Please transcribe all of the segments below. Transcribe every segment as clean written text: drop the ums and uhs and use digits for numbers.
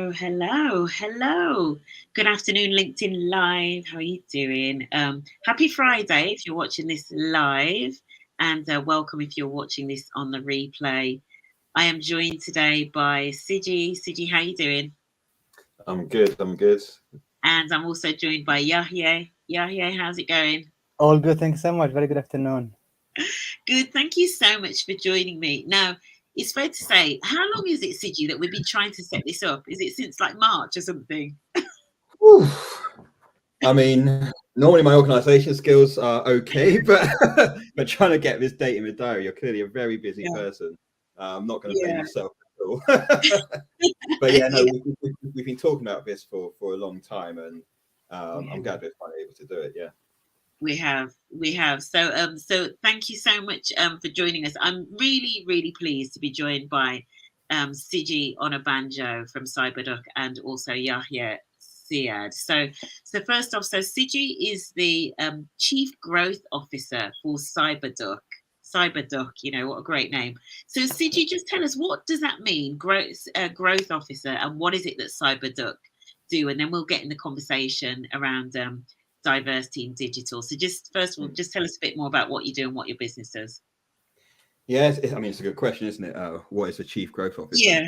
Hello. Good afternoon, LinkedIn Live. How are you doing? Happy Friday if you're watching this live, and welcome if you're watching this on the replay. I am joined today by Siji. Siji, how are you doing? I'm good. I'm good. And I'm also joined by Yahye. Yahye, how's it going? All good. Thanks so much. Very good afternoon. Good. Thank you so much for joining me. Now, it's fair to say, how long is it, Siji, that we've been trying to set this up? Is it since like March or something? Whew. I mean, normally my organisation skills are okay, but but trying to get this date in the diary, you're clearly a very busy Yeah. person. I'm not going to blame Yeah. yourself at all. But yeah, no, we've been talking about this for a long time, and I'm glad we're finally able to do it. Yeah. We have. So thank you so much for joining us. I'm really pleased to be joined by Siji Onabanjo from Cyberduck and also Yahye Siad. So first off, so Siji is the Chief Growth Officer for Cyberduck. Cyberduck, what a great name. So Siji, just tell us, what does that mean, growth officer, and what is it that Cyberduck do? And then we'll get in the conversation around diversity in digital. So just first of all, just tell us a bit more about what you do and what your business does. Yeah, I mean, it's a good question, isn't it? What is a chief growth officer? Yeah.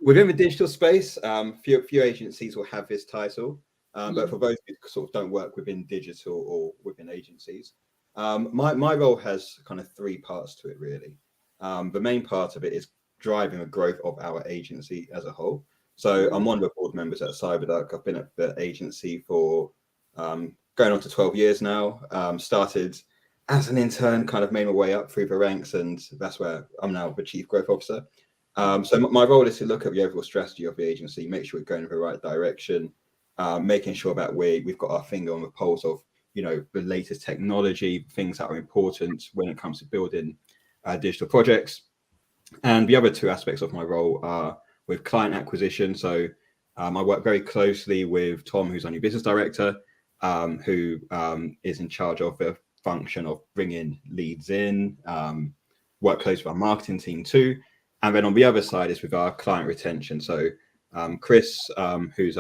Within the digital space, few agencies will have this title, but for those who sort of don't work within digital or within agencies, my role has kind of three parts to it, really. The main part of it is driving the growth of our agency as a whole. So I'm one of the board members at Cyberduck. I've been at the agency for going on to 12 years now. Started as an intern, kind of made my way up through the ranks, and that's where I'm now the chief growth officer. So my role is to look at the overall strategy of the agency, make sure we're going in the right direction, making sure that we've got our finger on the pulse of the latest technology, things that are important when it comes to building digital projects. And the other two aspects of my role are with client acquisition. So I work very closely with Tom, who's our new business director, who is in charge of the function of bringing leads in, work closely with our marketing team too. And then on the other side is with our client retention. So Chris, who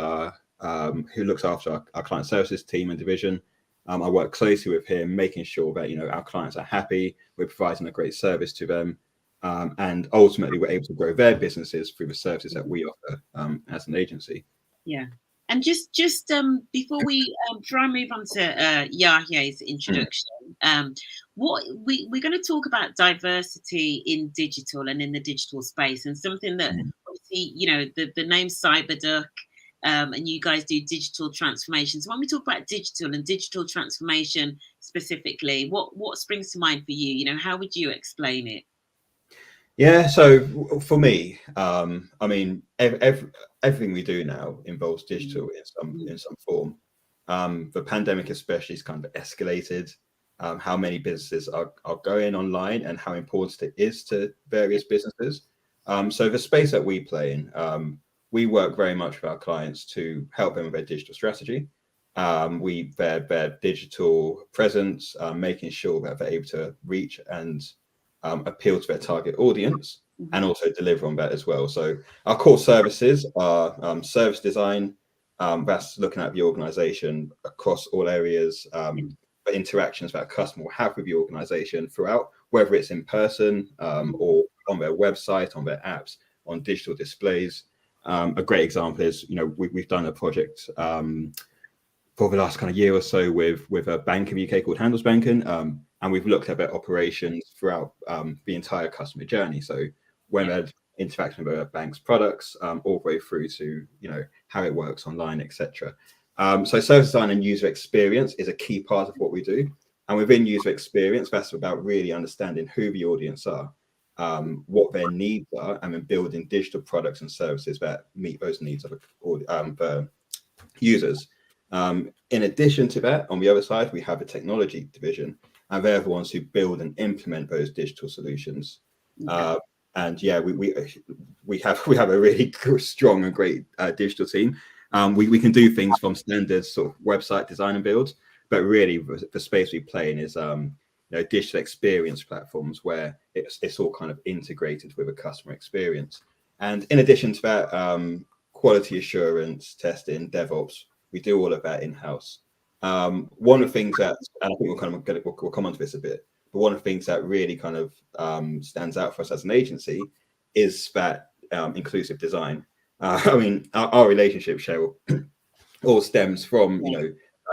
looks after our client services team and division, I work closely with him, making sure that our clients are happy, we're providing a great service to them, and ultimately we're able to grow their businesses through the services that we offer as an agency. Yeah. And just before we try and move on to Yahye's introduction, we're going to talk about diversity in digital and in the digital space, and something that obviously the name Cyberduck, and you guys do digital transformation. So when we talk about digital and digital transformation specifically, what springs to mind for you? How would you explain it? Yeah, so for me, I mean, everything we do now involves digital in some form. The pandemic especially has kind of escalated how many businesses are going online and how important it is to various businesses. So the space that we play in, we work very much with our clients to help them with their digital strategy. Their digital presence, making sure that they're able to reach and appeal to their target audience, and also deliver on that as well. So our core services are service design, that's looking at the organization across all areas, the interactions that a customer will have with the organization throughout, whether it's in person or on their website, on their apps, on digital displays. A great example is, we've done a project for the last kind of year or so with a bank in the UK called Handelsbanken, and we've looked at their operations throughout the entire customer journey. So when they're interacting with a bank's products, all the way through to how it works online, etc. So service design and user experience is a key part of what we do. And within user experience, that's about really understanding who the audience are, what their needs are, and then building digital products and services that meet those needs of the users. In addition to that, on the other side, we have a technology division, and they're the ones who build and implement those digital solutions. And yeah, we have a really strong and great digital team. We can do things from standard sort of website design and builds, but really the space we play in is digital experience platforms where it's all kind of integrated with a customer experience. And in addition to that, quality assurance, testing, DevOps. We do all of that in-house. One of the things that, and I think we'll come on to this a bit, but one of the things that really kind of stands out for us as an agency is that inclusive design. I mean, our relationship, Cheryl, all stems from,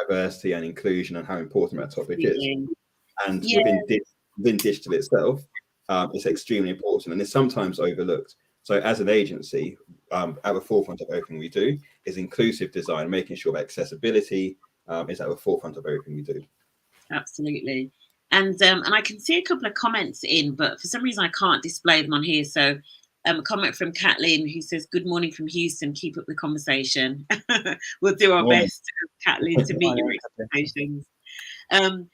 diversity and inclusion and how important that topic is. And within digital itself, it's extremely important and it's sometimes overlooked. So as an agency, at the forefront of everything we do is inclusive design, making sure that accessibility is at the forefront of everything we do. Absolutely. And I can see a couple of comments in, but for some reason I can't display them on here. So a comment from Kathleen who says, "Good morning from Houston. Keep up the conversation." We'll do our best, Kathleen, to meet your expectations. And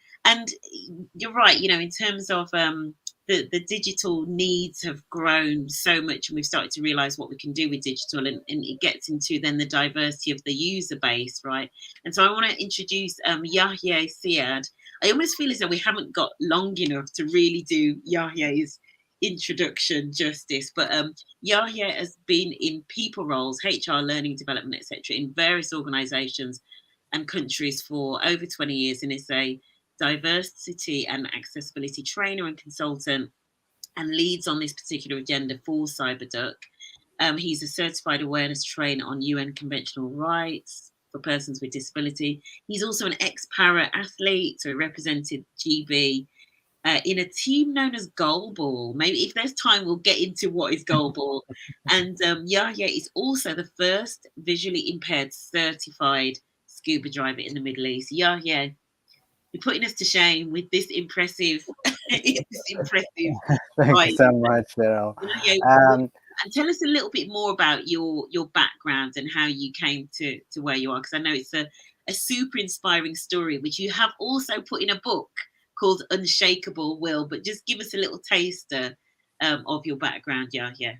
you're right, in terms of the digital needs have grown so much, and we've started to realize what we can do with digital, and it gets into then the diversity of the user base, right? And so I want to introduce Yahye Siad. I almost feel as though we haven't got long enough to really do Yahye's introduction justice, but Yahye has been in people roles, HR, learning development, etc., in various organizations and countries for over 20 years, and is a diversity and accessibility trainer and consultant, and leads on this particular agenda for CyberDuck. He's a certified awareness trainer on UN conventional rights for persons with disability. He's also an ex-para athlete, so he represented GB in a team known as Goalball. Maybe if there's time, we'll get into what is Goalball. And Yahye is also the first visually impaired certified scuba diver in the Middle East. Yahye, you're putting us to shame with this impressive, Thank you so much, Cheryl. And tell us a little bit more about your background and how you came to where you are, because I know it's a super inspiring story, which you have also put in a book called Unshakable Will. But just give us a little taster of your background, Yahye.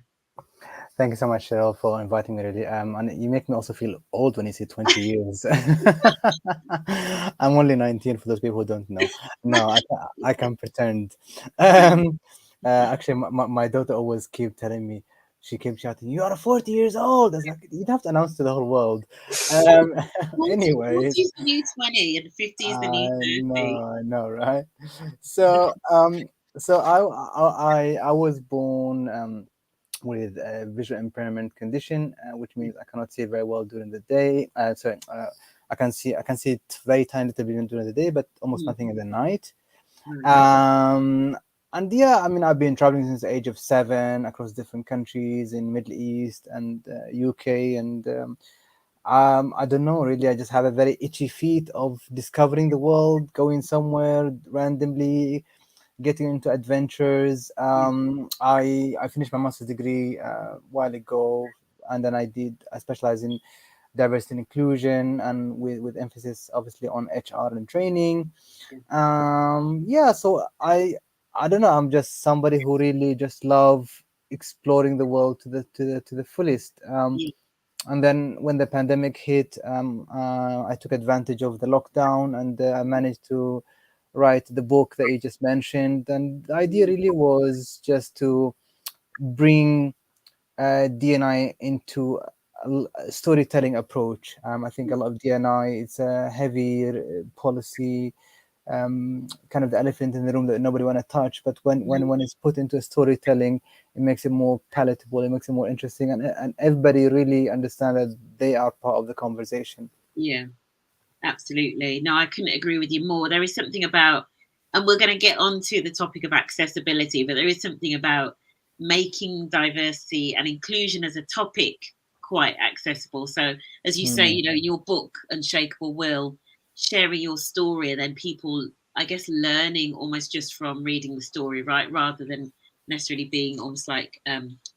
Thank you so much, Cheryl, for inviting me, really. And you make me also feel old when you say 20 years. I'm only 19, for those people who don't know. No, I can pretend. Actually, my daughter always keep telling me, she keeps shouting, "You are 40 years old." I was like, you'd have to announce to the whole world. Anyway. 40 is the new 20 and 50 is the new 30. I know, right? So, I was born with a visual impairment condition, which means I cannot see very well during the day. I can see it very tiny little bit during the day, but almost nothing in the night. And yeah, I mean, I've been traveling since the age of 7 across different countries in Middle East and UK, and I don't know, really. I just have a very itchy feet of discovering the world, going somewhere randomly, getting into adventures. I finished my master's degree a while ago, and then I specialized in diversity and inclusion, and with emphasis obviously on HR and training. So I don't know, I'm just somebody who really just love exploring the world to the fullest. And then when the pandemic hit, I took advantage of the lockdown, and I managed to write the book that you just mentioned. And the idea really was just to bring D&I into a storytelling approach. I think a lot of D&I, it's a heavy policy, kind of the elephant in the room that nobody want to touch. But when it's put into storytelling, it makes it more palatable, it makes it more interesting, and everybody really understand that they are part of the conversation. Yeah. Absolutely. No, I couldn't agree with you more. There is something about, and we're going to get on to the topic of accessibility, but there is something about making diversity and inclusion as a topic quite accessible. So as you say, your book, Unshakable Will, sharing your story, and then people, I guess, learning almost just from reading the story, right? Rather than necessarily being almost like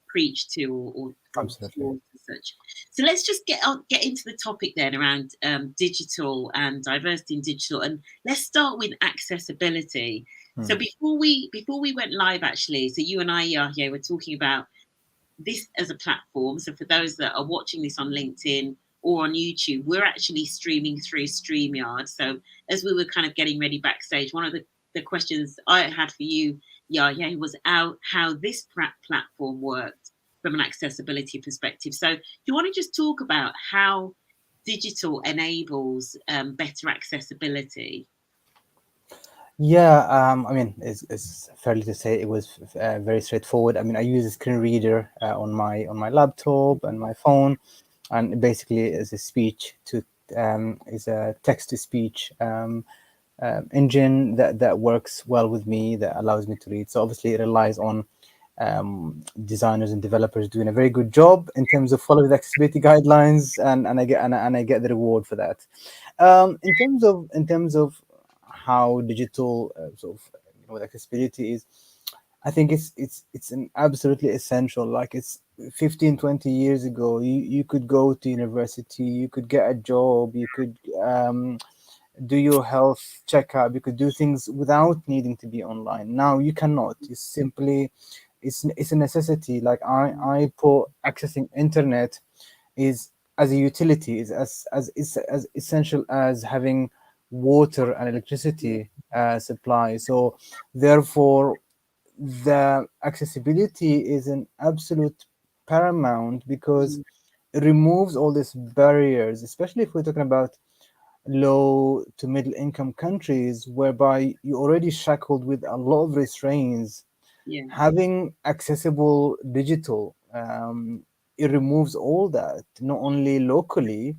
preached to or Absolutely. Such. So let's just get into the topic then around digital and diversity in digital, and let's start with accessibility. So before we went live, actually, so you and I, Yahye, were talking about this as a platform. So for those that are watching this on LinkedIn or on YouTube, we're actually streaming through StreamYard. So as we were kind of getting ready backstage, one of the questions I had for you, Yahye, was how this platform worked from an accessibility perspective. So do you want to just talk about how digital enables better accessibility? Yeah, I mean, it's fairly to say it was very straightforward. I mean, I use a screen reader on my laptop and my phone, and basically is a speech to is a text to speech engine that works well with me, that allows me to read. So obviously, it relies on designers and developers doing a very good job in terms of following the accessibility guidelines, and I get the reward for that. In terms of how digital sort of accessibility is, I think it's an absolutely essential. Like it's 15, 20 years ago, you could go to university, you could get a job, you could do your health checkup, you could do things without needing to be online. Now you cannot. It's simply it's a necessity. Like I put accessing internet is as a utility, is as essential as having water and electricity supply. So therefore the accessibility is an absolute paramount, because it removes all these barriers, especially if we're talking about low to middle income countries, whereby you're already shackled with a lot of restraints. Yeah. Having accessible digital, it removes all that, not only locally,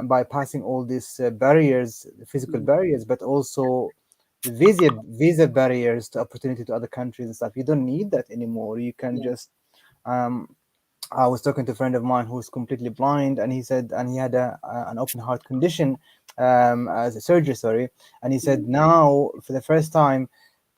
by passing all these barriers, physical barriers, but also visa barriers to opportunity to other countries and stuff. You don't need that anymore. You can just um, I was talking to a friend of mine who's completely blind, and he said, and he had an open heart condition, as a surgery, sorry, and he said now for the first time,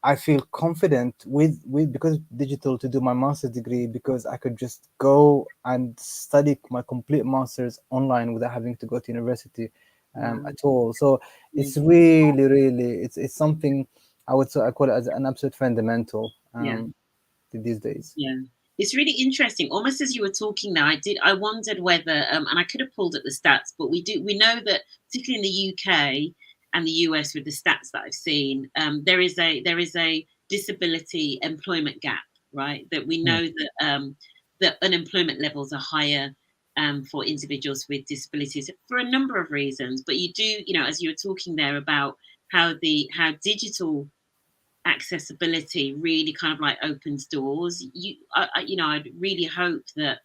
I feel confident with because digital to do my master's degree, because I could just go and study my complete master's online without having to go to university at all. So it's really it's something I call it as an absolute fundamental Yeah. these days. Yeah. It's really interesting. Almost as you were talking now, I wondered whether, and I could have pulled at the stats, but we know that particularly in the UK and the US, with the stats that I've seen, there is a disability employment gap, right? That we know that unemployment levels are higher for individuals with disabilities for a number of reasons. But you do, as you were talking there about how digital accessibility really kind of like opens doors. I'd really hope that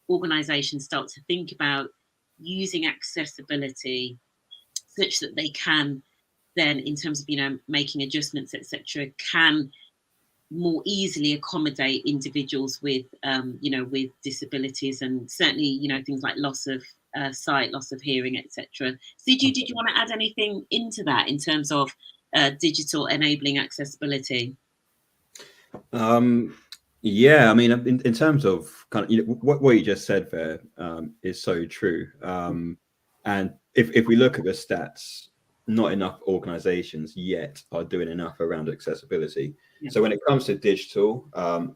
organizations start to think about using accessibility such that they can then, in terms of making adjustments, etc., can more easily accommodate individuals with with disabilities, and certainly things like loss of sight, loss of hearing, etc. Siji, did you want to add anything into that in terms of digital enabling accessibility? Yeah, I mean, in terms of kind of what you just said there is so true. And if we look at the stats, not enough organizations yet are doing enough around accessibility. Yeah. So when it comes to digital,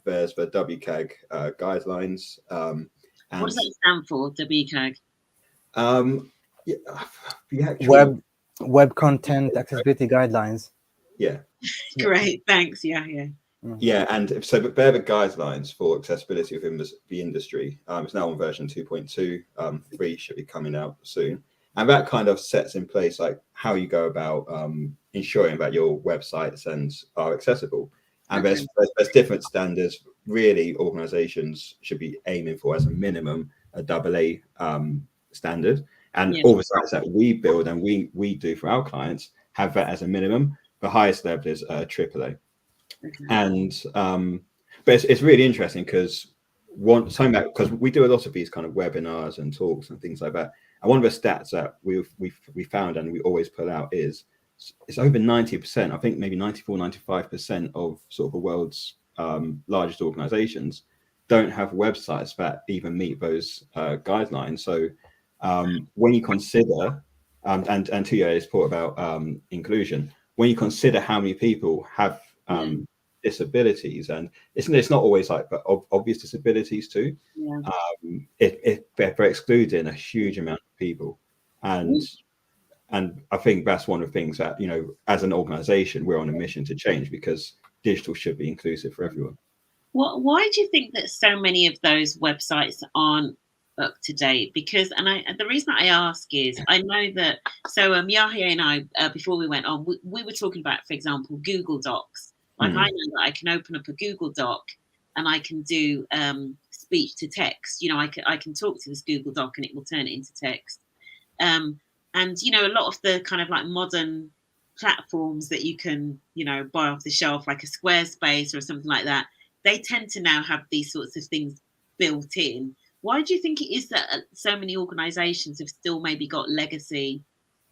there's the WCAG guidelines. And what does that stand for, WCAG? Yeah, the actual web content accessibility guidelines. Yeah. Great, thanks. Yeah. Yeah, and so they're the guidelines for accessibility within the industry. It's now on version 2.2. 3 should be coming out soon. And that kind of sets in place like how you go about ensuring that your websites are accessible. And there's different standards. Really, organizations should be aiming for as a minimum a AA standard. And all the sites that we build and we do for our clients have that as a minimum. The highest level is AAA. And but it's really interesting because because we do a lot of these kind of webinars and talks and things like that, and one of the stats that we found and we always put out is it's over 90%, I think maybe 94-95% of sort of the world's largest organizations don't have websites that even meet those guidelines. So when you consider and to your report about inclusion, when you consider how many people have disabilities, and it's not always like obvious disabilities too. They're excluding a huge amount of people, and I think that's one of the things that as an organization we're on a mission to change, because digital should be inclusive for everyone. Why do you think that so many of those websites aren't up to date? Because, the reason I ask is I know that, so Yahye and I, before we went on, we were talking about, for example, Google Docs. Like I know that I can open up a Google Doc and I can do speech to text. You know, I can talk to this Google Doc and it will turn it into text. And you know, a lot of the kind of like modern platforms that you can, you know, buy off the shelf, like a Squarespace or something like that, they tend to now have these sorts of things built in. Why do you think it is that so many organizations have still maybe got legacy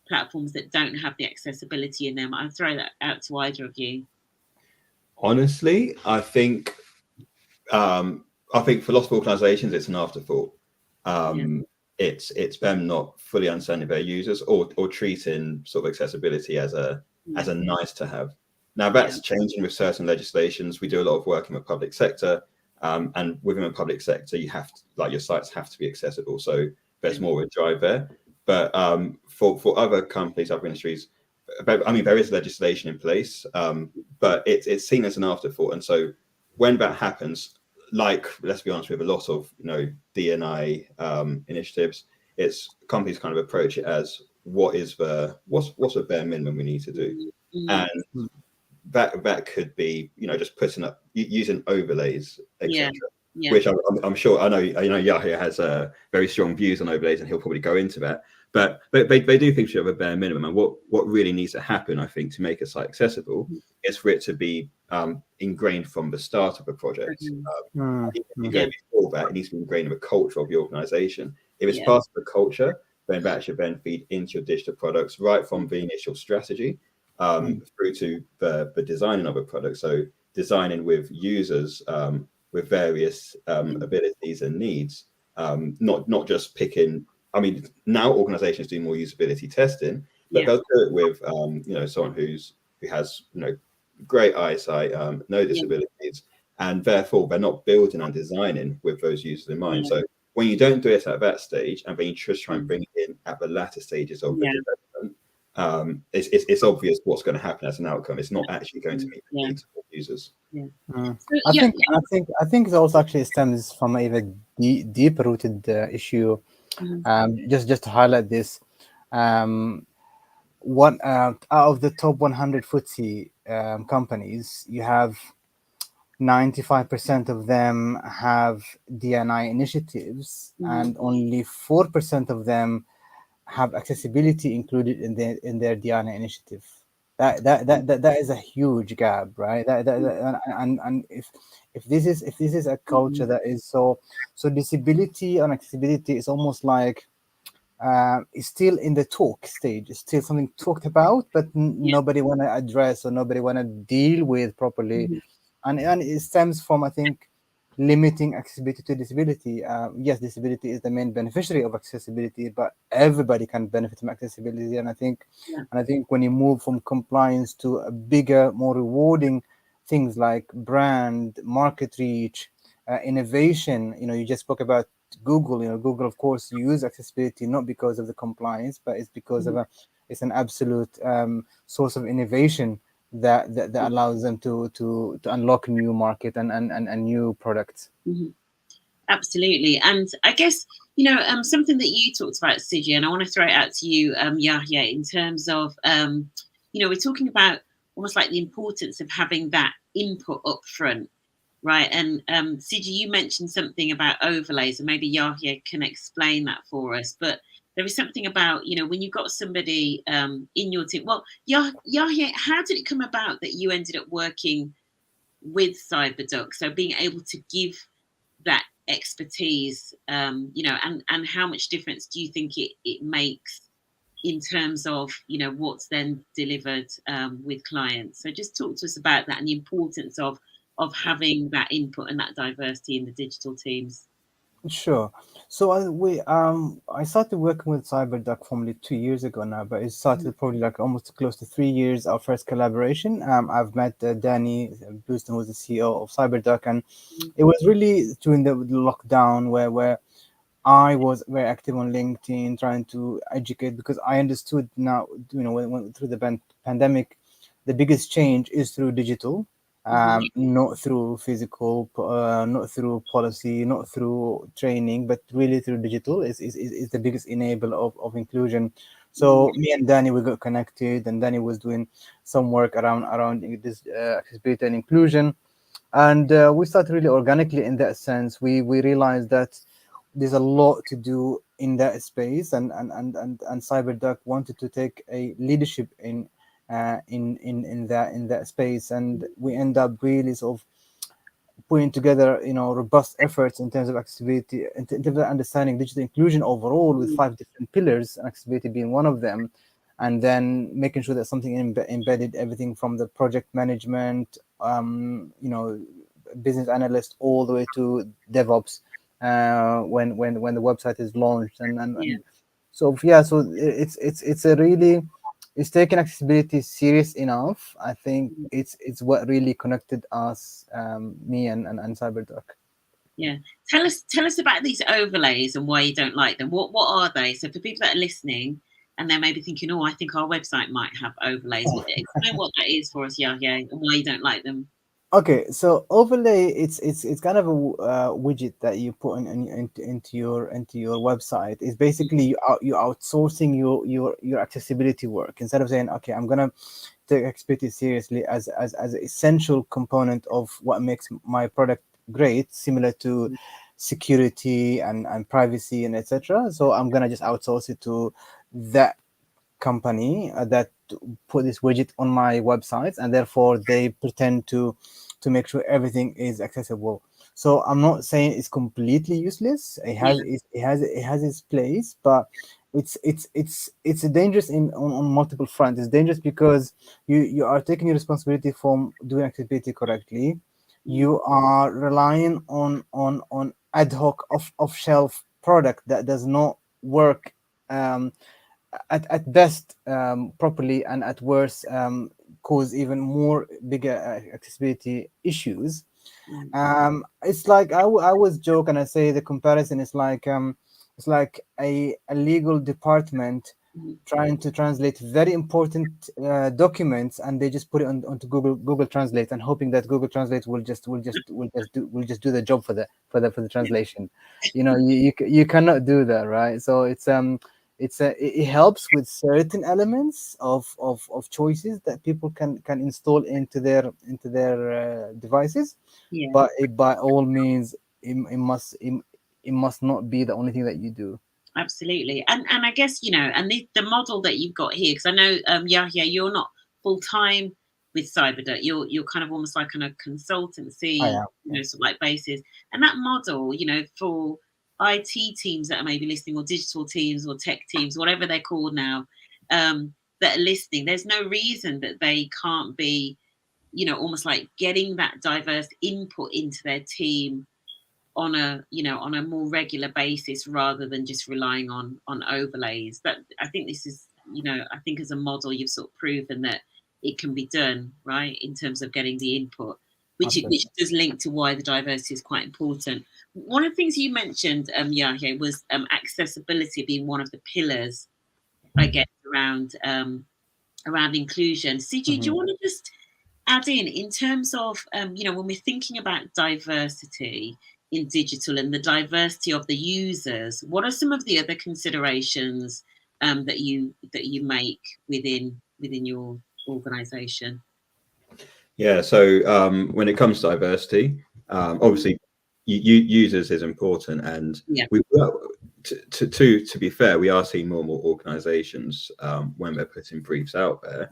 platforms that don't have the accessibility in them? I'll throw that out to either of you. Honestly, I think for lots of organizations it's an afterthought. It's them not fully understanding their users or treating sort of accessibility as a nice to have. Now that's changing with certain legislations. We do a lot of work in the public sector, and within the public sector, you have to, like, your sites have to be accessible. So there's more of a drive there. But for other companies, other industries, I mean, there is legislation in place, but it's seen as an afterthought. And so when that happens, like, let's be honest, with a lot of, you know, D&I initiatives, it's companies kind of approach it as what's the bare minimum we need to do, and that could be, you know, just putting up using overlays, etc. Which I'm sure I know Yahye has very strong views on overlays, and he'll probably go into that. But they do think of a bare minimum, and what really needs to happen, I think, to make a site accessible is for it to be ingrained from the start of the project. If you go before that, it needs to be ingrained in the culture of the organization. If it's part of the culture, then that should then feed into your digital products, right from the initial strategy through to the designing of a product. So designing with users with various abilities and needs, not just picking. I mean, now organizations do more usability testing, but they'll do it with you know, someone who has, you know, great eyesight, no disabilities, and therefore they're not building and designing with those users in mind. So when you don't do it at that stage, and then you just try and bring it in at the latter stages of the development, it's obvious what's going to happen as an outcome. It's not actually going to meet the needs of users. I think it also actually stems from a deep rooted issue. Just to highlight this, one out of the top 100 FTSE companies, you have 95% of them have D&I initiatives, and only 4% of them have accessibility included in their D&I initiative. That is a huge gap, right? And if this is a culture that is so disability and accessibility is almost like it's still in the talk stage. It's still something talked about, but nobody want to address or nobody want to deal with properly. And it stems from, I think, limiting accessibility to disability. Yes, disability is the main beneficiary of accessibility, but everybody can benefit from accessibility. And I think when you move from compliance to a bigger, more rewarding things like brand, market reach, innovation, you know, you just spoke about Google. You know, Google, of course, use accessibility not because of the compliance, but it's because of it's an absolute source of innovation that allows them to unlock new market and new products. Absolutely. And I guess, you know, something that you talked about, Siji, and I want to throw it out to you, Yahye, in terms of, you know, we're talking about almost like the importance of having that input up front, right? And Siji, you mentioned something about overlays, and maybe Yahye can explain that for us. But there is something about, you know, when you've got somebody in your team. Well, Yahye, how did it come about that you ended up working with CyberDuck? So being able to give that expertise, you know, and how much difference do you think it makes in terms of, you know, what's then delivered with clients? So just talk to us about that and the importance of having that input and that diversity in the digital teams. Sure. So I started working with CyberDuck formally 2 years ago now, but it started probably like almost close to 3 years, our first collaboration. I've met Danny Booston, who's the CEO of CyberDuck, and it was really during the lockdown where I was very active on LinkedIn trying to educate, because I understood now, you know, when through the pandemic, the biggest change is through digital. not through physical, not through policy, not through training, but really through digital is the biggest enabler of inclusion. So me and Danny, we got connected, and Danny was doing some work around this accessibility and inclusion, and we started really organically in that sense. We realized that there's a lot to do in that space, and CyberDuck wanted to take a leadership in that space, and we end up really sort of putting together robust efforts in terms of accessibility, in terms of understanding digital inclusion overall, with 5 different pillars, and accessibility being one of them, and then making sure that something embedded everything from the project management, business analyst, all the way to DevOps, when the website is launched, and so yeah, so it's a really, it's taking accessibility serious enough. I think it's what really connected us, me and CyberDuck. Yeah, tell us about these overlays and why you don't like them. What are they? So for people that are listening and they're maybe thinking, oh, I think our website might have overlays. Explain what that is for us, Yahye, and why you don't like them. Okay, so overlay, it's kind of a widget that you put into your website. It's basically you outsourcing your accessibility work, instead of saying, okay, I'm gonna take accessibility seriously as an essential component of what makes my product great, similar to security and privacy and etc. So I'm gonna just outsource it to that company that put this widget on my websites, and therefore they pretend to make sure everything is accessible. So I'm not saying it's completely useless. It has its place, but it's dangerous on multiple fronts. It's dangerous because you are taking your responsibility from doing accessibility correctly. You are relying on ad hoc off shelf product that does not work, at best properly, and at worst cause even more bigger accessibility issues. It's like I always joke and I say the comparison is like, it's like a legal department trying to translate very important documents, and they just put it onto Google Translate, and hoping that Google Translate will just do the job for the translation. You cannot do that, right? So it helps with certain elements of choices that people can install into their devices, but by all means, it must not be the only thing that you do. Absolutely, and I guess and the model that you've got here, because I know Yahya, you're not full time with Cyberduck. You're kind of almost like on a consultancy, I am. sort of like basis, and that model, for IT teams that are maybe listening, or digital teams, or tech teams, whatever they're called now, that are listening. There's no reason that they can't be, almost like getting that diverse input into their team on a more regular basis, rather than just relying on overlays. That I think this is, I think as a model you've sort of proven that it can be done, right, in terms of getting the input, which does link to why the diversity is quite important. One of the things you mentioned, Yahya, was accessibility being one of the pillars, I guess, around inclusion. Siji, do you want to just add in terms of when we're thinking about diversity in digital and the diversity of the users, what are some of the other considerations that you make within your organization? Yeah, so when it comes to diversity, obviously users is important, and we to be fair, we are seeing more and more organizations, when they're putting briefs out there,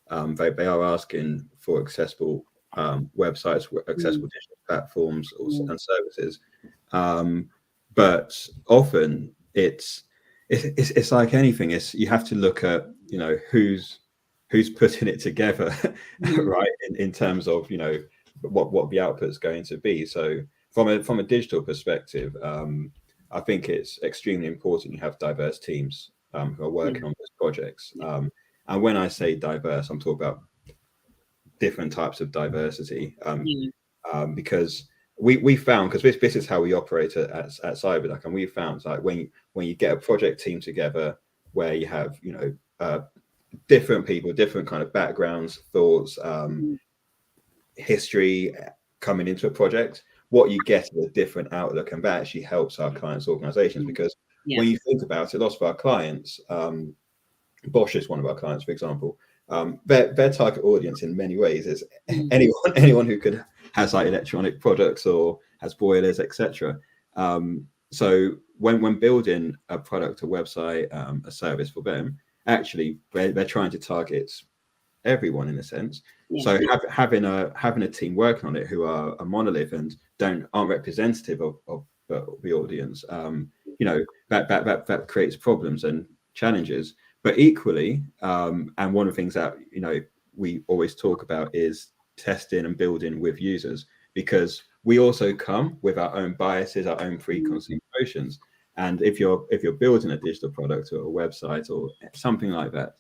they are asking for accessible websites, accessible digital platforms and services, but often it's like anything. It's, you have to look at who's putting it together, right, in terms of what the output is going to be. So from a digital perspective, I think it's extremely important you have diverse teams who are working on those projects. And when I say diverse, I'm talking about different types of diversity, because we found, because this is how we operate at Cyberduck, and we found, like, when you get a project team together where you have different people, different kind of backgrounds, thoughts, history coming into a project, what you get is a different outlook, and that actually helps our clients' organizations. Because when you think about it, lots of our clients, Bosch is one of our clients, for example. Their target audience in many ways is anyone who has like electronic products or has boilers, etc. So when building a product, a website, a service for them, actually they're trying to target everyone in a sense. So having a team working on it who are a monolith and aren't representative of the audience, that creates problems and challenges. But equally, and one of the things that we always talk about is testing and building with users, because we also come with our own biases, our own preconceived notions. And if you're building a digital product or a website or something like that,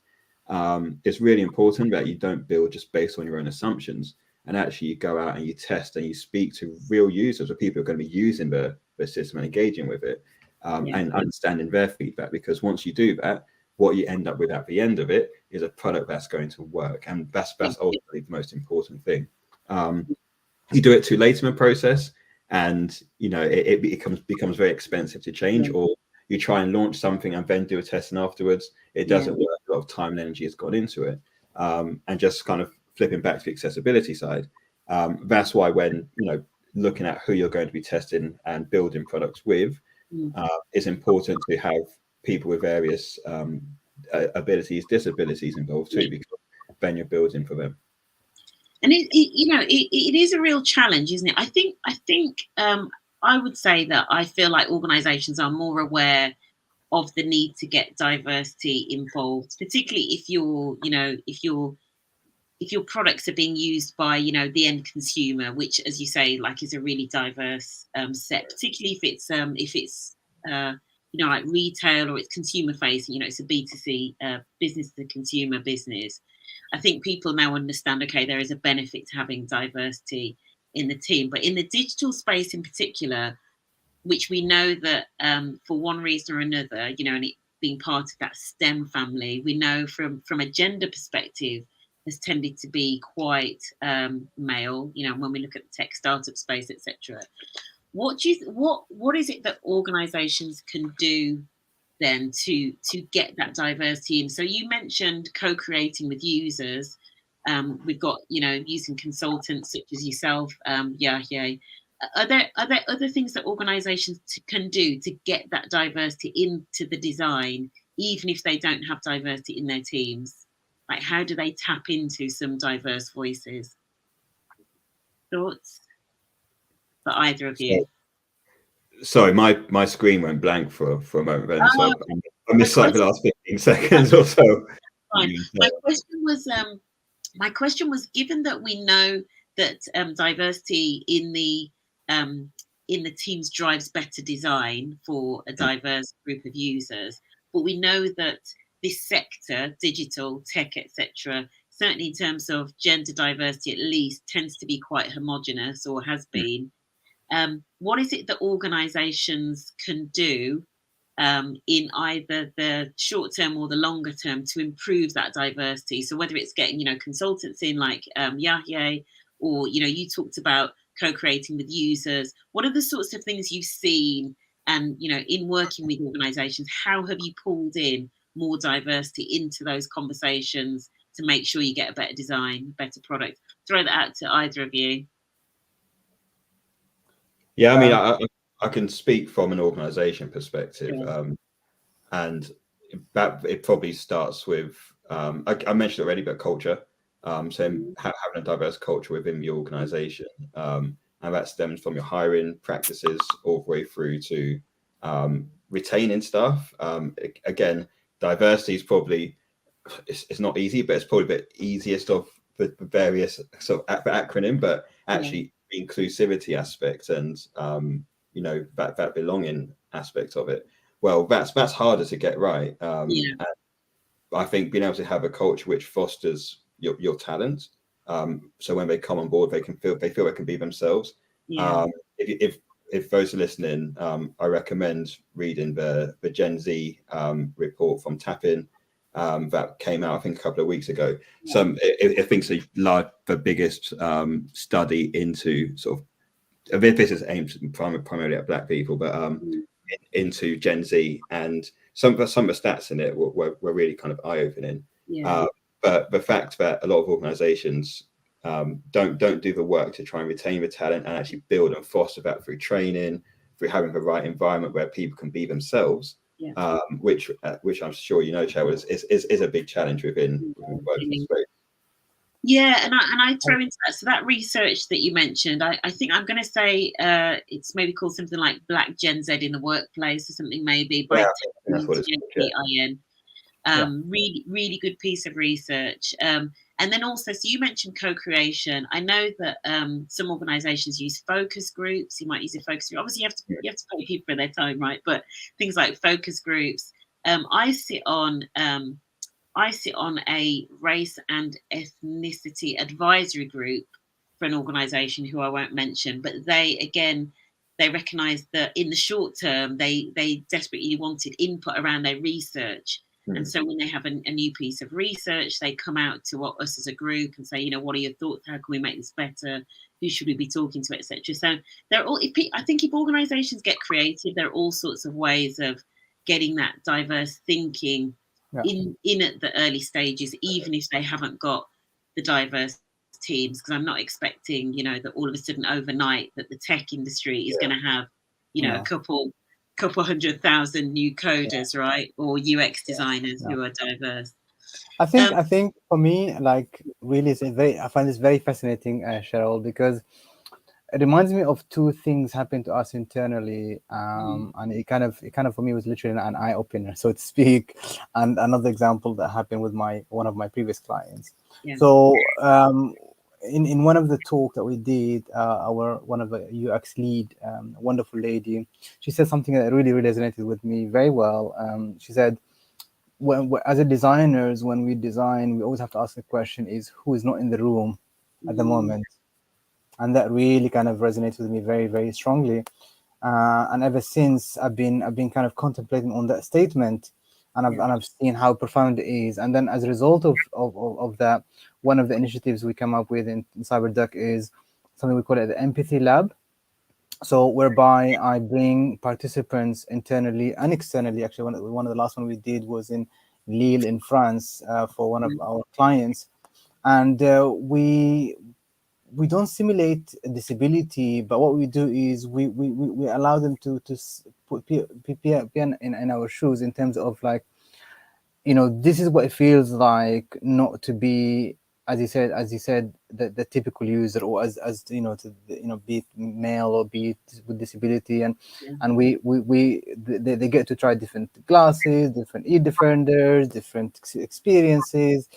it's really important that you don't build just based on your own assumptions, and actually you go out and you test and you speak to real users, or people who are going to be using the system and engaging with it, and understanding their feedback. Because once you do that, what you end up with at the end of it is a product that's going to work, and that's ultimately the most important thing. You do it too late in the process, and it becomes very expensive to change, or you try and launch something and then do a testing afterwards. It doesn't work. A lot of time and energy has gone into it. And just kind of flipping back to the accessibility side, that's why when looking at who you're going to be testing and building products with, it's important to have people with various abilities, disabilities involved too, because then you're building for them. And it is a real challenge, isn't it? I think I would say that I feel like organizations are more aware of the need to get diversity involved, particularly if your products are being used by the end consumer, which, as you say, like, is a really diverse set, particularly if it's like retail, or it's consumer facing, it's a B2C business to consumer business. I think people now understand, okay, there is a benefit to having diversity in the team. But in the digital space in particular, which we know that for one reason or another, and it being part of that STEM family, we know from a gender perspective has tended to be quite male, when we look at the tech startup space, etc. What is it that organizations can do then to get that diversity in? So you mentioned co-creating with users. We've got using consultants such as yourself, Yahye. Are there other things that organizations can do to get that diversity into the design, even if they don't have diversity in their teams? Like, how do they tap into some diverse voices? Thoughts for either of you? Sorry, my screen went blank for a moment then, so I missed like the last 15 seconds or so. Fine. My question was, given that we know that diversity in the teams drives better design for a diverse group of users, but we know that this sector, digital, tech, etc., certainly in terms of gender diversity at least, tends to be quite homogenous, or has been. What is it that organizations can do in either the short term or the longer term to improve that diversity? So whether it's getting consultants in, like Yahye, or you talked about co-creating with users, what are the sorts of things you've seen, and in working with organizations, how have you pulled in more diversity into those conversations to make sure you get a better design, better product? Throw that out to either of you. Yeah, I mean, I can speak from an organization perspective, and that it probably starts with I mentioned already, but culture. So having a diverse culture within the organization, and that stems from your hiring practices all the way through to retaining staff. Again, diversity is probably it's not easy, but it's probably the easiest of the various sort of acronym, but actually the inclusivity aspect and that belonging aspect of it, well, that's harder to get right. And I think being able to have a culture which fosters your talent, so when they come on board, they feel they can be themselves. If those are listening, I recommend reading the Gen Z report from Tappin. that came out, I think, a couple of weeks ago. I think the biggest study into sort of, this is aimed primarily at Black people, but into Gen Z, and some of the stats in it were really kind of eye-opening. But the fact that a lot of organizations don't do the work to try and retain the talent and actually build and foster that through training, through having the right environment where people can be themselves, which I'm sure you know, Cheryl, is a big challenge within working space. Yeah, and I throw into that. So that research that you mentioned, I think I'm going to say it's maybe called something like Black Gen Z in the Workplace or something, maybe by JPIN. Really, really good piece of research. And then also, so you mentioned co-creation. I know that some organisations use focus groups. You might use a focus group. Obviously, you have to pay people for their time, right? But things like focus groups. I sit on a race and ethnicity advisory group for an organisation who I won't mention, but they recognise that in the short term they desperately wanted input around their research. And so when they have a new piece of research, they come out to us as a group and say, what are your thoughts? How can we make this better? Who should we be talking to, etc. So I think if organisations get creative, there are all sorts of ways of getting that diverse thinking in at the early stages, even if they haven't got the diverse teams. Because I'm not expecting, that all of a sudden overnight that the tech industry is going to have, a couple 100,000 new coders, right, or UX designers who are diverse. I think for me, like, really, I find this very fascinating, Cheryl, because it reminds me of two things happened to us internally, and it kind of for me was literally an eye opener, so to speak. And another example that happened with one of my previous clients. So in one of the talk that we did, one of the UX lead, wonderful lady, she said something that really resonated with me very well. She said, as a designers, when we design, we always have to ask the question: is who is not in the room at the moment? And that really kind of resonates with me very, very strongly. And ever since, I've been kind of contemplating on that statement, and I've seen how profound it is. And then as a result of that, one of the initiatives we come up with in CyberDuck is something we call it the Empathy Lab. So whereby I bring participants internally and externally. Actually, one of the last one we did was in Lille in France for one of our clients, and we don't simulate disability, but what we do is we allow them to put in our shoes, in terms of, like, this is what it feels like not to be, as you said, the typical user, or as be it male or be it with disability, and they get to try different glasses, different e-defenders, different experiences.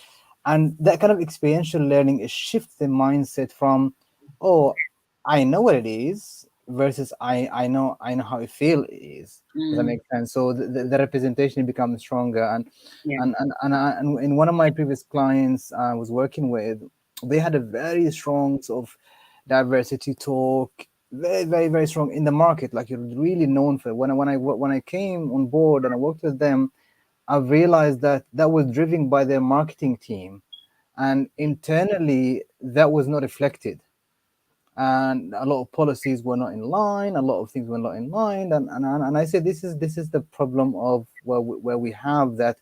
And that kind of experiential learning, it shifts the mindset from, oh, I know what it is, versus I know how it is. Does that make sense? So the representation becomes stronger. And in one of my previous clients I was working with, they had a very strong sort of diversity talk, very, very, very strong in the market. Like, you're really known for it. When I came on board and I worked with them, I've realized that was driven by their marketing team, and internally that was not reflected. And a lot of policies were not in line. A lot of things were not in line. And I say this is the problem of where we have that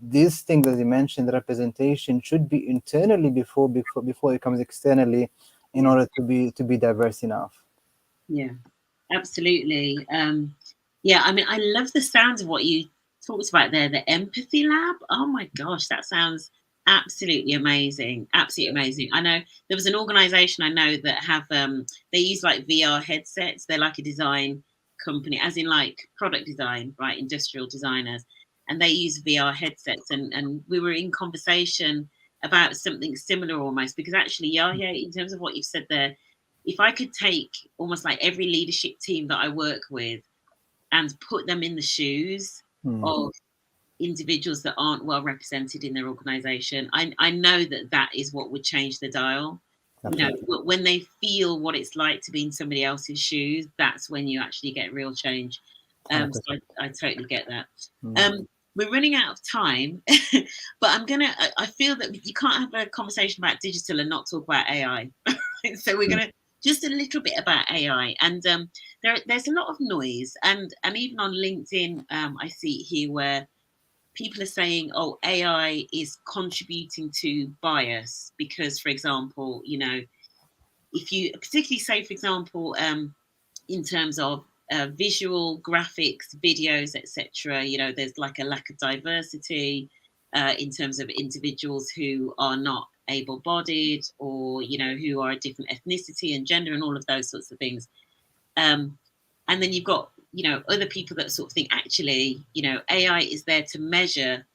these things, as you mentioned, the representation should be internally before it comes externally, in order to be diverse enough. Yeah, absolutely. I mean, I love the sound of what you talked about there, the Empathy Lab. Oh my gosh, that sounds absolutely amazing. Absolutely amazing. I know there was an organization I know that have they use like VR headsets. They're like a design company, as in like product design, right? Industrial designers. And they use VR headsets. And we were in conversation about something similar almost, because actually, Yahye, in terms of what you've said there, if I could take almost like every leadership team that I work with and put them in the shoes of individuals that aren't well represented in their organization, I know that is what would change the dial. When they feel what it's like to be in somebody else's shoes, that's when you actually get real change. So I totally get that. we're running out of time, but I feel that you can't have a conversation about digital and not talk about AI. So we're going to just a little bit about AI. And there's a lot of noise. And even on LinkedIn, I see here where people are saying, oh, AI is contributing to bias because, for example, if you particularly say, for example, in terms of visual, graphics, videos, etc. There's like a lack of diversity in terms of individuals who are not able-bodied or who are a different ethnicity and gender and all of those sorts of things. And then you've got other people that sort of think actually AI is there to measure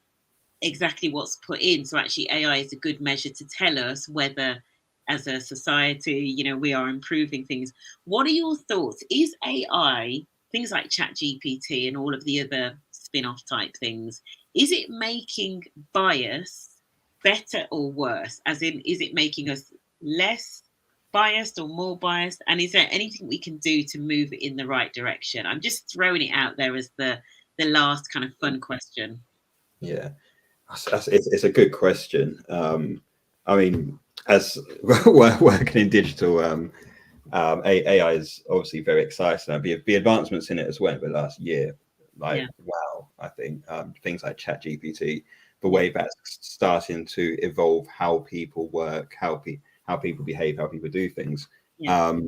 exactly what's put in. So actually AI is a good measure to tell us whether as a society, we are improving things. What are your thoughts? Is AI, things like ChatGPT and all of the other spin-off type things, is it making bias better or worse? As in, is it making us less biased or more biased? And is there anything we can do to move it in the right direction? I'm just throwing it out there as the last kind of fun question. Yeah, it's a good question. I mean, as working in digital, AI is obviously very exciting. And the advancements in it as well over the last year, wow, I think things like ChatGPT, the way that's starting to evolve how people work, how people behave, how people do things. Yeah.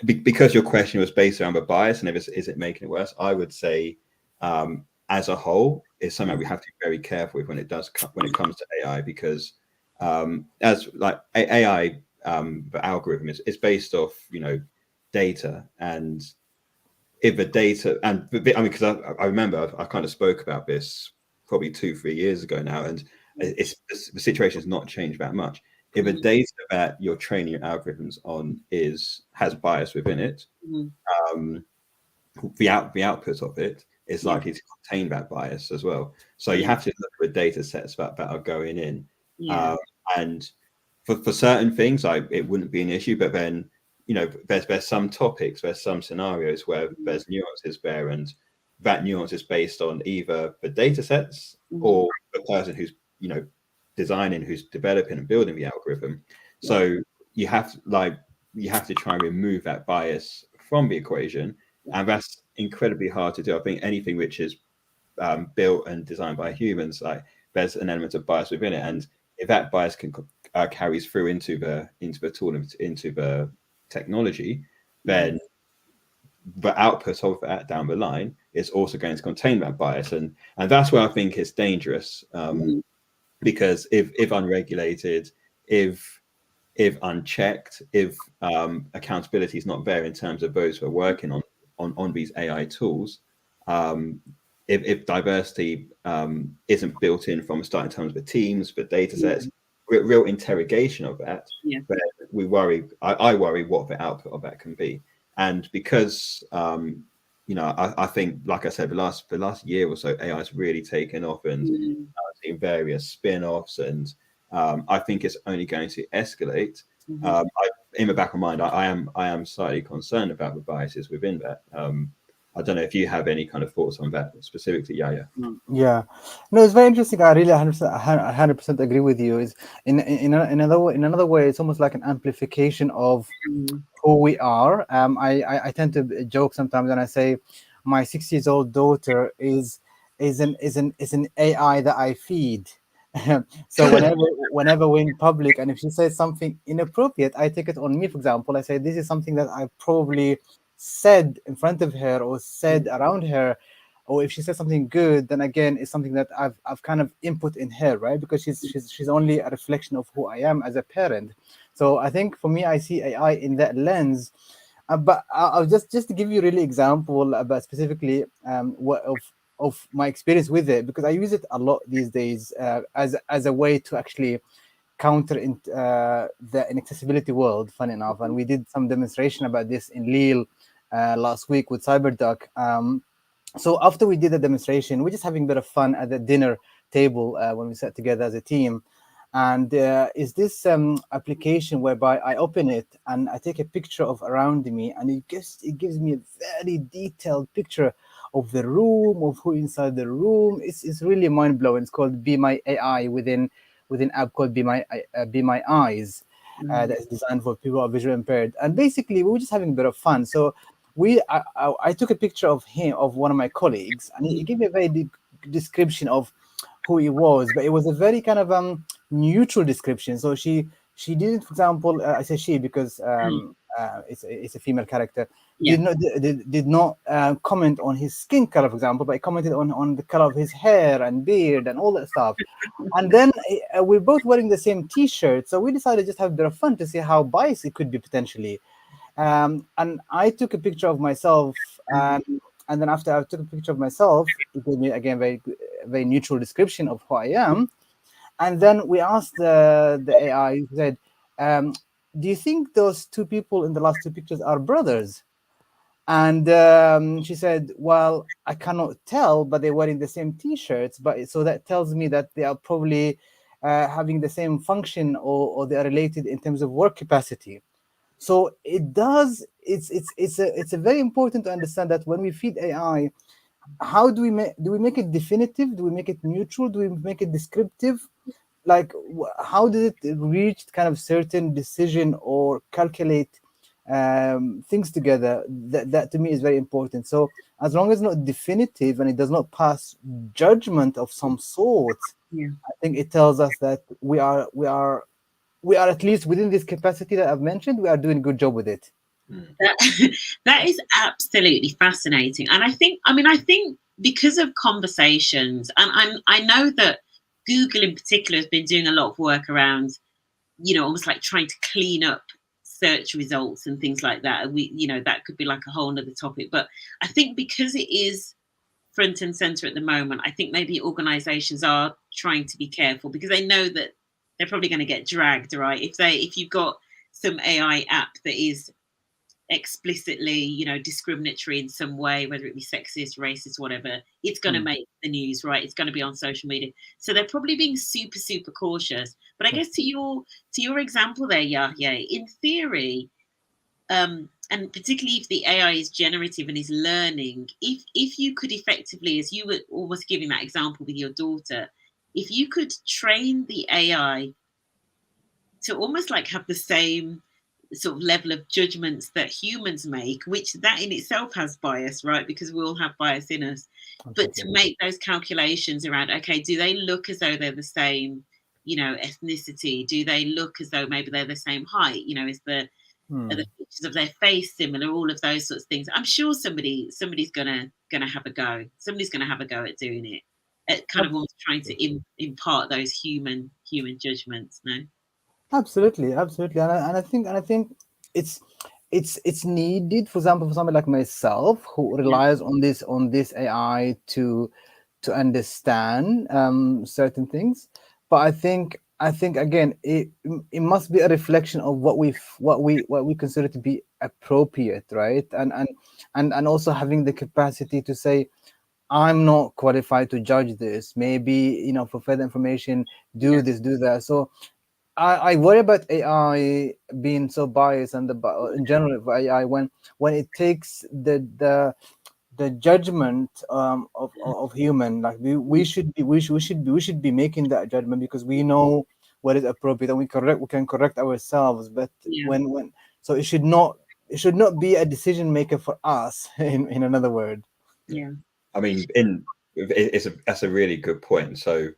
Because your question was based around the bias and is it making it worse? I would say, as a whole, is something we have to be very careful with when it comes to AI, because as like AI, the algorithm is based off data, and if the data because I remember I kind of spoke about this probably 2-3 years ago now, and the situation has not changed that much. If the data that you're training your algorithms on has bias within it, the output of it is likely to contain that bias as well. So you have to look at the data sets that are going in. And for certain things, it wouldn't be an issue, but then there's some topics, there's some scenarios where there's nuances there, and that nuance is based on either the data sets or the person who's designing, who's developing and building the algorithm. So you have to try and remove that bias from the equation, and that's incredibly hard to do. I think anything which is built and designed by humans, like there's an element of bias within it, and if that bias carries through into the tool, into the technology, then the output of that down the line is also going to contain that bias, and that's where I think it's dangerous, because if unregulated, if unchecked, if accountability is not there in terms of those who are working on these AI tools, if diversity isn't built in from the start in terms of the teams, the data sets, real interrogation of that, then I worry what the output of that can be. And because I think, like I said, the last year or so, AI has really taken off, and seen various spin-offs, and I think it's only going to escalate. In the back of my mind, I am slightly concerned about the biases within that. I don't know if you have any kind of thoughts on that specifically, Yahye. Yeah, no, it's very interesting. I really 100% agree with you. Is in another way, it's almost like an amplification of who we are. I tend to joke sometimes, and I say my 6 years old daughter is an AI that I feed. So whenever we're in public, and if she says something inappropriate, I take it on me. For example, I say this is something that I probably said in front of her or said around her, or if she says something good, then again it's something that I've kind of input in her, right? Because she's only a reflection of who I am as a parent. So I think for me, I see AI in that lens. But I'll just to give you really example about specifically of my experience with it, because I use it a lot these days as a way to actually counter the inaccessibility world, funny enough. And we did some demonstration about this in Lille last week with CyberDuck. So after we did the demonstration, we're just having a bit of fun at the dinner table when we sat together as a team. And is this application whereby I open it and I take a picture of around me, and it gives me a very detailed picture the room, of who inside the room. It's really mind blowing. It's called Be My AI within app called Be My Eyes. That's designed for people who are visually impaired, and basically we were just having a bit of fun. So I took a picture of one of my colleagues, and he gave me a very description of who he was, but it was a very kind of neutral description. So she didn't, for example, I say she because it's a female character. Yeah. Did not comment on his skin color, for example, but he commented on the color of his hair and beard and all that stuff. And then we're both wearing the same T-shirt, so we decided to just have a bit of fun to see how biased it could be potentially. And I took a picture of myself, and then after I took a picture of myself, it gave me again very neutral description of who I am. And then we asked the AI, who said, "Do you think those two people in the last two pictures are brothers?" And she said, "Well, I cannot tell, but they're wearing the same T-shirts. But so that tells me that they are probably having the same function, or they are related in terms of work capacity." So it does. It's a very important to understand that when we feed AI, how do we make it definitive? Do we make it neutral? Do we make it descriptive? Like, how did it reach kind of certain decision or calculate things together? That to me is very important. So as long as it's not definitive and it does not pass judgment of some sort, I think it tells us that we are at least within this capacity that I've mentioned, we are doing a good job with it. That is absolutely fascinating. And I think because of conversations, and I know that Google in particular has been doing a lot of work around, almost like trying to clean up search results and things like that. That could be like a whole nother topic. But I think because it is front and center at the moment, I think maybe organizations are trying to be careful because they know that they're probably going to get dragged, right? If you've got some AI app that is explicitly, discriminatory in some way, whether it be sexist, racist, whatever, it's going to make the news, right? It's going to be on social media. So they're probably being super, super cautious. But I guess to your example there, Yahye, in theory, and particularly if the AI is generative and is learning, if you could effectively, as you were almost giving that example with your daughter, if you could train the AI to almost like have the same sort of level of judgments that humans make, which that in itself has bias, right? Because we all have bias in us. But to make those calculations around, okay, do they look as though they're the same, ethnicity? Do they look as though maybe they're the same height? Are the features of their face similar? All of those sorts of things. I'm sure somebody's gonna have a go. Somebody's gonna have a go at doing it. At kind of almost trying to impart those human judgments. No. Absolutely, and I think it's needed. For example, for somebody like myself who relies on this AI to understand certain things, but I think again it must be a reflection of what we consider to be appropriate, right? And also having the capacity to say, I'm not qualified to judge this. Maybe for further information, do this, do that. So I worry about AI being so biased, and in general of AI when it takes the judgment of human. Like we should be making that judgment because we know what is appropriate and we can correct ourselves. But when so it should not be a decision maker for us. In another word. Yeah. I mean, that's a really good point. So.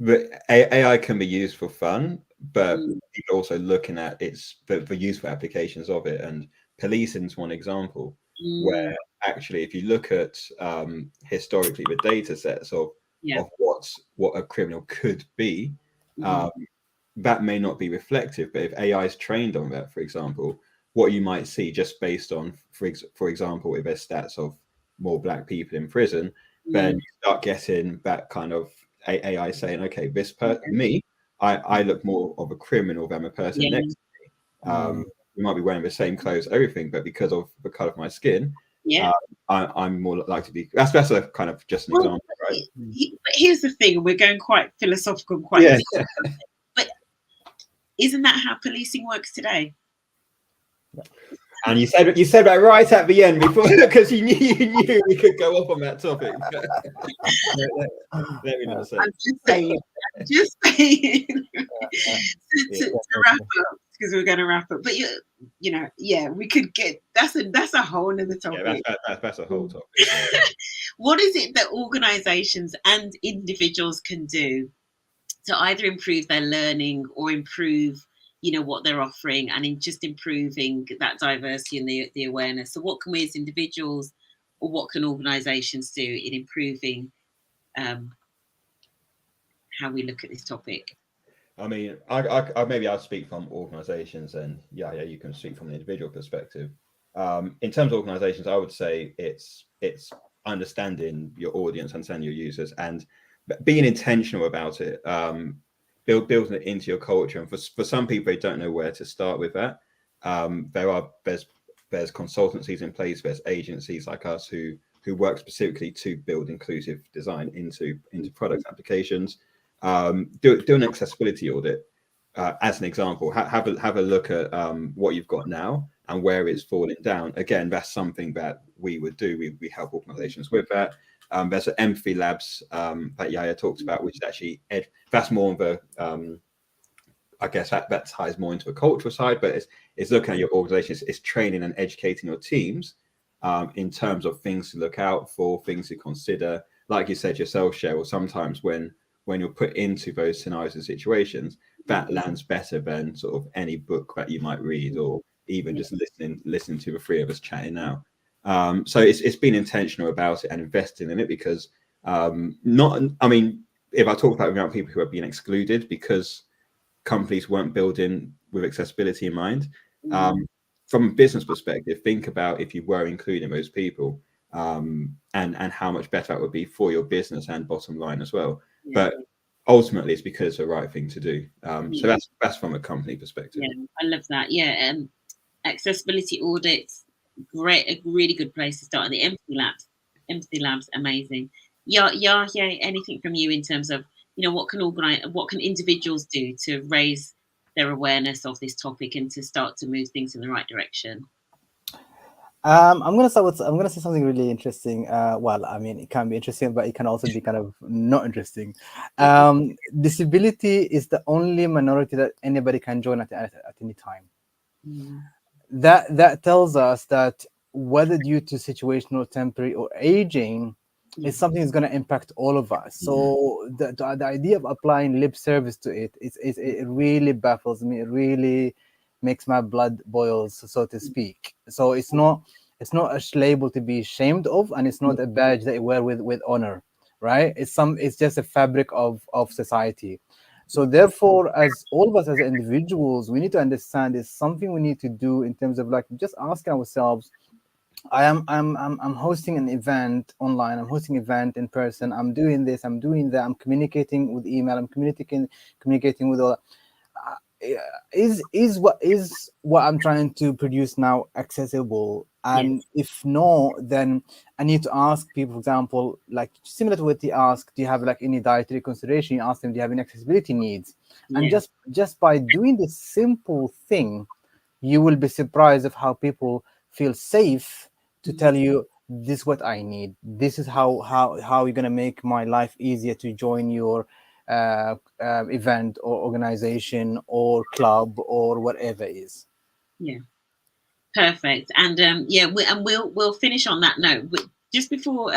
But AI can be used for fun, but people are also looking at for useful applications of it. And policing is one example where actually, if you look at historically the data sets of what a criminal could be, that may not be reflective. But if AI is trained on that, for example, what you might see just based on, for example, if there's stats of more Black people in prison, then you start getting that kind of AI saying, okay, I look more of a criminal than the person next to me. We might be wearing the same clothes, everything, but because of the color of my skin, I'm more likely to be. That's a kind of just an example, right? But here's the thing: we're going quite philosophical, and quite deep. But isn't that how policing works today? And you said that right at the end before, because you knew we could go off on that topic. Let me not say. I'm just saying to wrap up, because we're going to wrap up. But you know, yeah, we could get that's a whole nother topic. Yeah, that's a whole topic. What is it that organisations and individuals can do to either improve their learning or improve, you know, what they're offering, and in just improving that diversity and the awareness? So what can we as individuals, or what can organisations do in improving how we look at this topic? I mean, I maybe I'll speak from organisations, and yeah, you can speak from an individual perspective. In terms of organisations, I would say it's understanding your audience, understanding your users, and being intentional about it. Building it into your culture. And for some people, they don't know where to start with that. There's consultancies in place, there's agencies like us who work specifically to build inclusive design into product applications. Do an accessibility audit, as an example. Have a look at what you've got now and where it's falling down. Again, that's something that we would do. We help organizations with that. There's an empathy labs that Yahye talked about, which is actually that's more of a I guess that ties more into a cultural side, but it's looking at your organization. It's training and educating your teams in terms of things to look out for, things to consider. Like you said yourself, Cheryl, sometimes when you're put into those scenarios and situations, that lands better than sort of any book that you might read, or even just listening to the three of us chatting now. So it's been intentional about it and investing in it, because if I talk about people who have been excluded because companies weren't building with accessibility in mind, from a business perspective, think about if you were including those people, and how much better that would be for your business and bottom line as well. But ultimately, it's because it's the right thing to do. So that's from a company perspective. Yeah, I love that. Yeah, accessibility audits, a really good place to start. And the empathy labs, amazing. Yeah, anything from you in terms of, you know, what can individuals do to raise their awareness of this topic and to start to move things in the right direction? I'm gonna say something really interesting. Well, I mean, it can be interesting, but it can also be kind of not interesting. Disability is the only minority that anybody can join at any time. That tells us that whether due to situational, temporary, or aging, it's something that's going to impact all of us. So the idea of applying lip service to it really baffles me. It really makes my blood boils, so to speak. So it's not a label to be ashamed of, and it's not a badge that you wear with honor, right? It's just a fabric of society. So therefore, as all of us as individuals, we need to understand it's something we need to do in terms of like just asking ourselves, I'm hosting an event online, I'm hosting an event in person, I'm doing this, I'm doing that, I'm communicating with email, I'm communicating with all. Is what I'm trying to produce now accessible? And if no, then I need to ask people, for example, like similar to what you ask, do you have like any dietary consideration? You ask them, do you have any accessibility needs? And just by doing this simple thing, you will be surprised of how people feel safe to tell you, this is what I need. This is how you're gonna make my life easier to join your event or organization or club or whatever it is. Yeah, perfect. And we'll finish on that note. Just before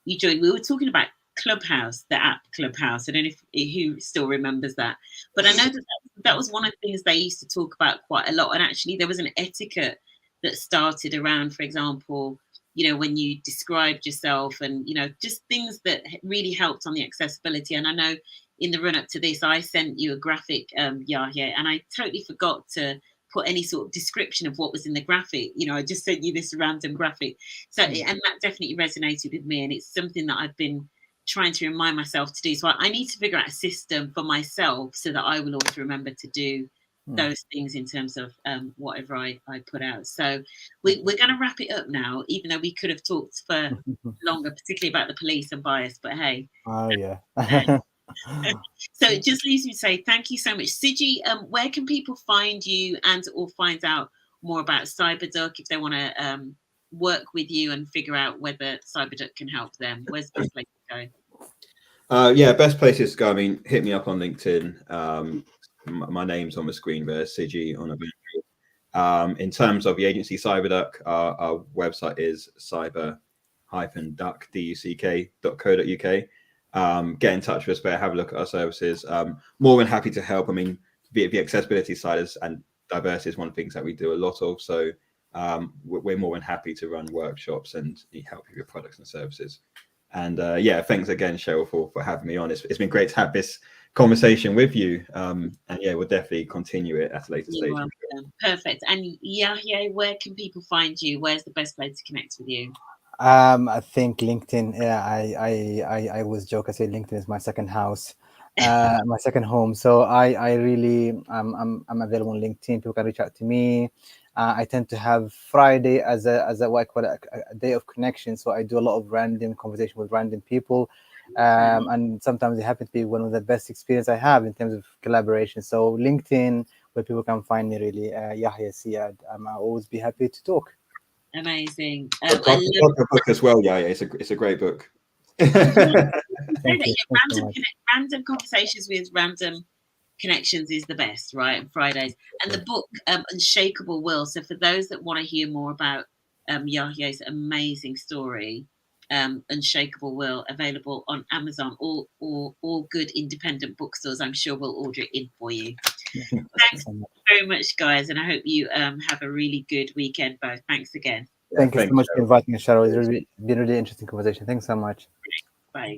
you joined, we were talking about Clubhouse, the app Clubhouse. I don't know who still remembers that, but I know that was one of the things they used to talk about quite a lot. And actually, there was an etiquette that started around, for example, you know, when you described yourself, and you know, just things that really helped on the accessibility. And I know in the run up to this, I sent you a graphic, Yahye, and I totally forgot to put any sort of description of what was in the graphic. You know, I just sent you this random graphic. So, and that definitely resonated with me, and it's something that I've been trying to remind myself to do. So I need to figure out a system for myself so that I will also remember to do those things in terms of whatever I put out. So we're going to wrap it up now, even though we could have talked for longer, particularly about the police and bias, but hey. Oh yeah. So it just leaves me to say thank you so much. Siji, where can people find you and or find out more about Cyberduck, if they want to work with you and figure out whether Cyberduck can help them, where's the best place to go? Yeah, best places to go. I mean, hit me up on LinkedIn. My name's on the screen there, Siji Onabanjo. In terms of the agency Cyberduck, our website is cyber-duck.co.uk. Get in touch with us there, have a look at our services. More than happy to help. I mean, the accessibility side and diversity is one of the things that we do a lot of. So we're more than happy to run workshops and help you with products and services. And yeah, thanks again, Cheryl, for having me on. It's been great to have this conversation with you. And yeah, we'll definitely continue it at a later stage. Perfect. And Yahye, where can people find you? Where's the best place to connect with you? I think LinkedIn. Yeah, I always joke. I say LinkedIn is my second house, my second home. So I really I'm available on LinkedIn. People can reach out to me. I tend to have Friday as a what I call a day of connection. So I do a lot of random conversation with random people, and sometimes it happens to be one of the best experience I have in terms of collaboration. So LinkedIn, where people can find me, really, Yahye Siad. I'll always be happy to talk. Amazing. I love the book as well. Yeah, it's a great book. Random conversations with random connections is the best, right? On Fridays. And the book Unshakable Will. So for those that want to hear more about Yahye's amazing story, Unshakable Will, available on Amazon, all good independent bookstores. I'm sure we'll order it in for you. Thanks very much, guys, and I hope you have a really good weekend both. Thanks again. Thank you so much for inviting me, Cheryl. It's been a really interesting conversation. Thanks so much. Bye.